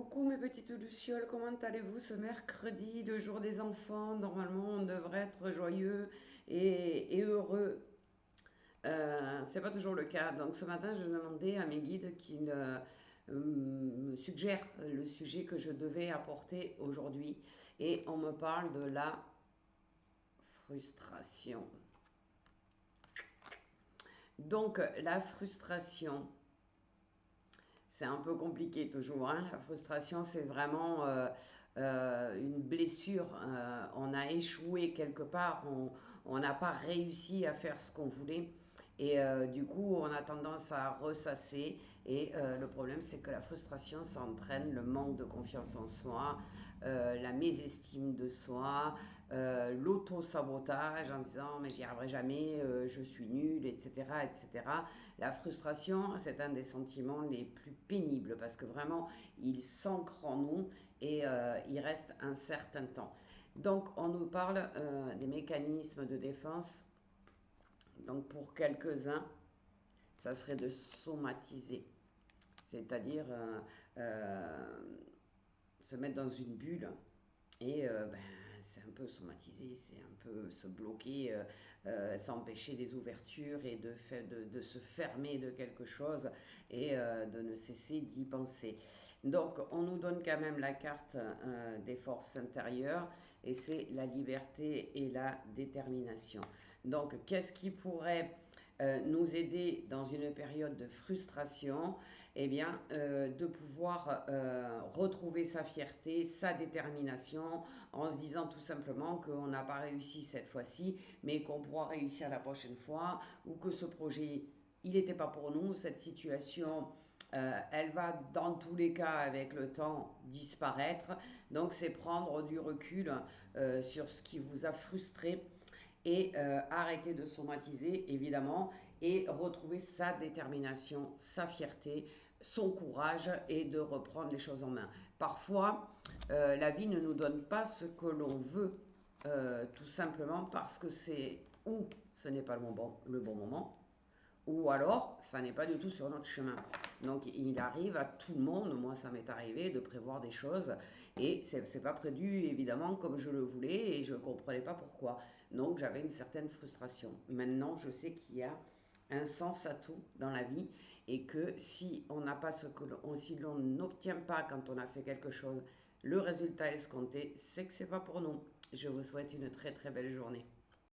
Coucou mes petites lucioles, comment allez-vous ce mercredi, le jour des enfants? Normalement, on devrait être joyeux et heureux. C'est pas toujours le cas. Donc ce matin, je demandais à mes guides qu'ils me suggèrent le sujet que je devais apporter aujourd'hui. Et on me parle de la frustration. Donc la frustration, c'est un peu compliqué toujours, hein. La frustration, c'est vraiment une blessure. On a échoué quelque part, on n'a pas réussi à faire ce qu'on voulait. Et du coup, on a tendance à ressasser. Et le problème, c'est que la frustration, ça entraîne le manque de confiance en soi, la mésestime de soi, l'auto-sabotage en disant mais j'y arriverai jamais, je suis nulle, etc., etc. La frustration, c'est un des sentiments les plus pénibles parce que vraiment, il s'ancre en nous et il reste un certain temps. Donc, on nous parle des mécanismes de défense. Donc, pour quelques-uns, ça serait de somatiser, c'est-à-dire se mettre dans une bulle et c'est un peu somatiser, c'est un peu se bloquer, s'empêcher des ouvertures et de se fermer de quelque chose et de ne cesser d'y penser. Donc on nous donne quand même la carte des forces intérieures et c'est la liberté et la détermination. Donc qu'est-ce qui pourrait nous aider dans une période de frustration, eh bien, de pouvoir retrouver sa fierté, sa détermination, en se disant tout simplement qu'on n'a pas réussi cette fois-ci, mais qu'on pourra réussir la prochaine fois, ou que ce projet, il n'était pas pour nous, cette situation, elle va dans tous les cas avec le temps disparaître. Donc c'est prendre du recul sur ce qui vous a frustré et arrêter de somatiser évidemment et retrouver sa détermination, sa fierté, son courage et de reprendre les choses en main. Parfois, la vie ne nous donne pas ce que l'on veut, tout simplement parce que c'est ou ce n'est pas le bon moment, ou alors ça n'est pas du tout sur notre chemin. Donc il arrive à tout le monde, moi ça m'est arrivé de prévoir des choses et c'est pas prévu évidemment comme je le voulais et je ne comprenais pas pourquoi. Donc j'avais une certaine frustration. Maintenant je sais qu'il y a un sens à tout dans la vie et que si on n'a pas ce que si l'on n'obtient pas quand on a fait quelque chose le résultat escompté, c'est que c'est pas pour nous. Je vous souhaite une très très belle journée.